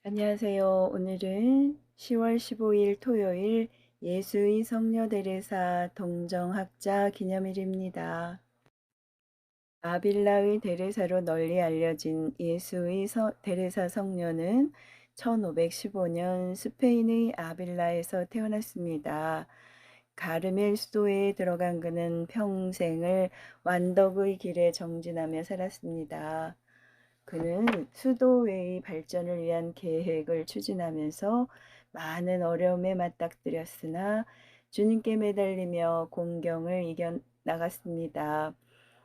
안녕하세요. 오늘은 10월 15일 토요일 예수의 성녀 데레사 동정학자 기념일입니다. 아빌라의 데레사로 널리 알려진 예수의 데레사 성녀는 1515년 스페인의 아빌라에서 태어났습니다. 가르멜 수도에 들어간 그는 평생을 완덕의 길에 정진하며 살았습니다. 그는 수도회의 발전을 위한 계획을 추진하면서 많은 어려움에 맞닥뜨렸으나 주님께 매달리며 공경을 이겨나갔습니다.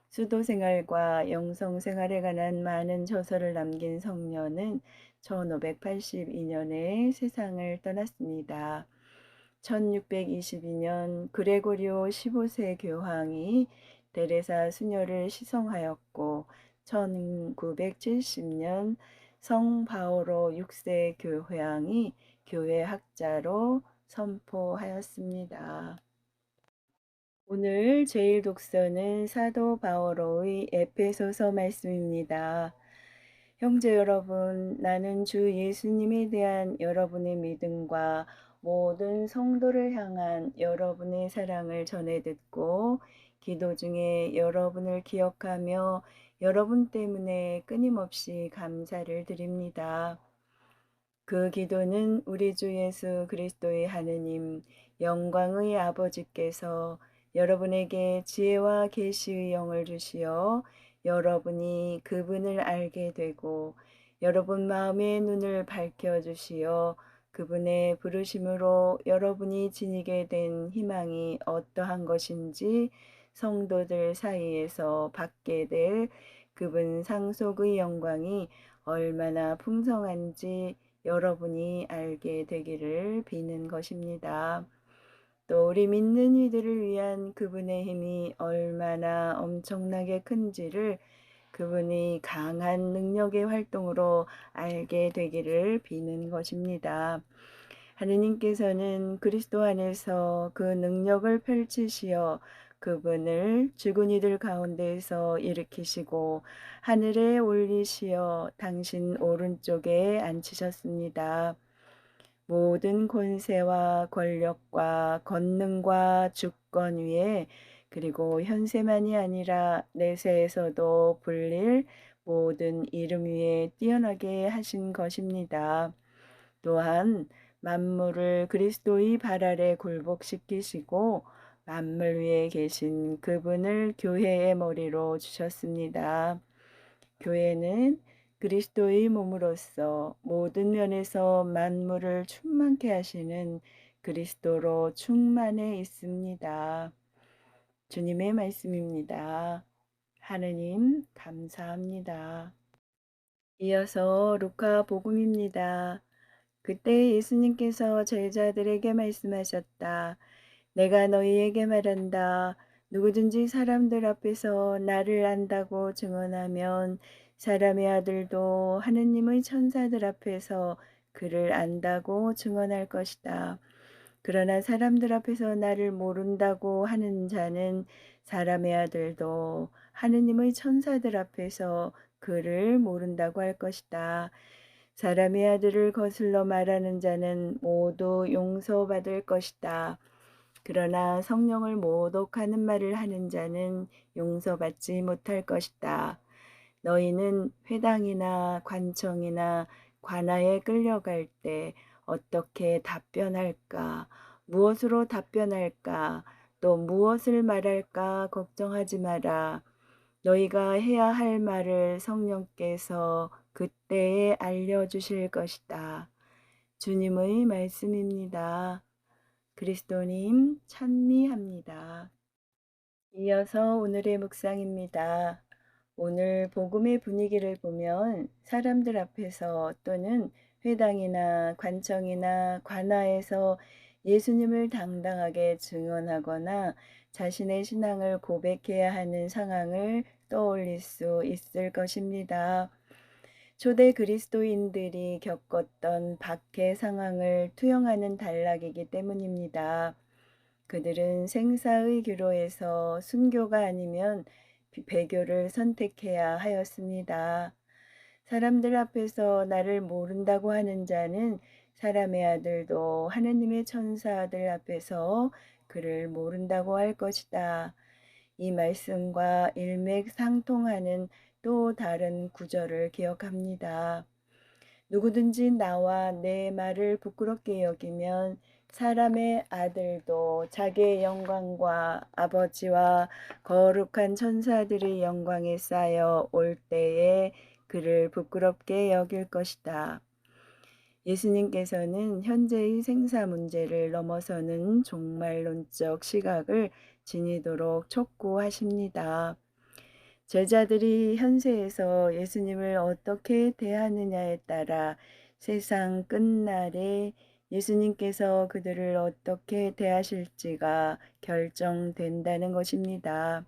수도 생활과 영성 생활에 관한 많은 저서를 남긴 성녀는 1582년에 세상을 떠났습니다. 1622년 그레고리오 15세 교황이 데레사 수녀를 시성하였고 1970년 성 바오로 6세 교황이 교회 학자로 선포하였습니다. 오늘 제일 독서는 사도 바오로의 에페소서 말씀입니다. 형제 여러분, 나는 주 예수님에 대한 여러분의 믿음과 모든 성도를 향한 여러분의 사랑을 전해 듣고 기도 중에 여러분을 기억하며 여러분 때문에 끊임없이 감사를 드립니다. 그 기도는 우리 주 예수 그리스도의 하느님 영광의 아버지께서 여러분에게 지혜와 계시의 영을 주시어 여러분이 그분을 알게 되고 여러분 마음의 눈을 밝혀 주시어 그분의 부르심으로 여러분이 지니게 된 희망이 어떠한 것인지 성도들 사이에서 받게 될 그분 상속의 영광이 얼마나 풍성한지 여러분이 알게 되기를 비는 것입니다. 또 우리 믿는 이들을 위한 그분의 힘이 얼마나 엄청나게 큰지를 그분이 강한 능력의 활동으로 알게 되기를 비는 것입니다. 하느님께서는 그리스도 안에서 그 능력을 펼치시어 그분을 죽은 이들 가운데에서 일으키시고 하늘에 올리시어 당신 오른쪽에 앉히셨습니다. 모든 권세와 권력과 권능과 주권 위에 그리고 현세만이 아니라 내세에서도 불릴 모든 이름 위에 뛰어나게 하신 것입니다. 또한 만물을 그리스도의 발 아래 굴복시키시고 만물 위에 계신 그분을 교회의 머리로 주셨습니다. 교회는 그리스도의 몸으로서 모든 면에서 만물을 충만케 하시는 그리스도로 충만해 있습니다. 주님의 말씀입니다. 하느님 감사합니다. 이어서 루카 복음입니다. 그때 예수님께서 제자들에게 말씀하셨다. 내가 너희에게 말한다. 누구든지 사람들 앞에서 나를 안다고 증언하면 사람의 아들도 하느님의 천사들 앞에서 그를 안다고 증언할 것이다. 그러나 사람들 앞에서 나를 모른다고 하는 자는 사람의 아들도 하느님의 천사들 앞에서 그를 모른다고 할 것이다. 사람의 아들을 거슬러 말하는 자는 모두 용서받을 것이다. 그러나 성령을 모독하는 말을 하는 자는 용서받지 못할 것이다. 너희는 회당이나 관청이나 관아에 끌려갈 때 어떻게 답변할까? 무엇으로 답변할까? 또 무엇을 말할까? 걱정하지 마라. 너희가 해야 할 말을 성령께서 그때에 알려주실 것이다. 주님의 말씀입니다. 그리스도님 찬미합니다. 이어서 오늘의 묵상입니다. 오늘 복음의 분위기를 보면 사람들 앞에서 또는 회당이나 관청이나 관아에서 예수님을 당당하게 증언하거나 자신의 신앙을 고백해야 하는 상황을 떠올릴 수 있을 것입니다. 초대 그리스도인들이 겪었던 박해 상황을 투영하는 단락이기 때문입니다. 그들은 생사의 기로에서 순교가 아니면 배교를 선택해야 하였습니다. 사람들 앞에서 나를 모른다고 하는 자는 사람의 아들도 하느님의 천사들 앞에서 그를 모른다고 할 것이다. 이 말씀과 일맥상통하는 또 다른 구절을 기억합니다. 누구든지 나와 내 말을 부끄럽게 여기면 사람의 아들도 자기의 영광과 아버지와 거룩한 천사들의 영광에 쌓여 올 때에 그를 부끄럽게 여길 것이다. 예수님께서는 현재의 생사 문제를 넘어서는 종말론적 시각을 지니도록 촉구하십니다. 제자들이 현세에서 예수님을 어떻게 대하느냐에 따라 세상 끝날에 예수님께서 그들을 어떻게 대하실지가 결정된다는 것입니다.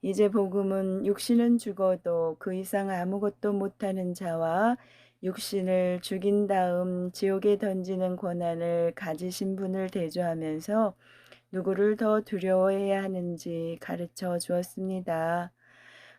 이제 복음은 육신은 죽어도 그 이상 아무것도 못하는 자와 육신을 죽인 다음 지옥에 던지는 권한을 가지신 분을 대조하면서 누구를 더 두려워해야 하는지 가르쳐 주었습니다.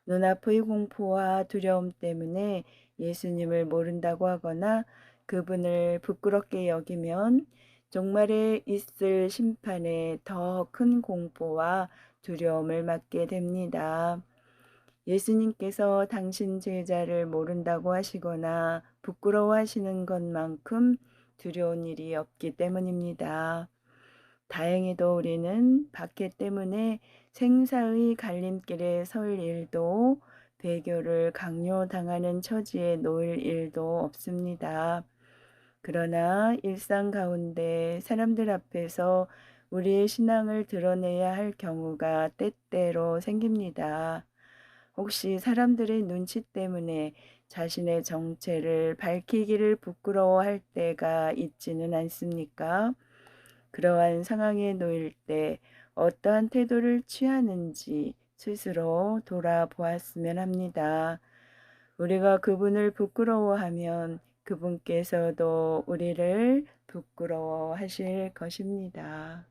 눈앞의 공포와 두려움 때문에 예수님을 모른다고 하거나 그분을 부끄럽게 여기면 종말에 있을 심판에 더 큰 공포와 두려움을 맞게 됩니다. 예수님께서 당신 제자를 모른다고 하시거나 부끄러워하시는 것만큼 두려운 일이 없기 때문입니다. 다행히도 우리는 박해 때문에 생사의 갈림길에 설 일도 배교를 강요당하는 처지에 놓일 일도 없습니다. 그러나 일상 가운데 사람들 앞에서 우리의 신앙을 드러내야 할 경우가 때때로 생깁니다. 혹시 사람들의 눈치 때문에 자신의 정체를 밝히기를 부끄러워할 때가 있지는 않습니까? 그러한 상황에 놓일 때 어떠한 태도를 취하는지 스스로 돌아보았으면 합니다. 우리가 그분을 부끄러워하면 그분께서도 우리를 부끄러워하실 것입니다.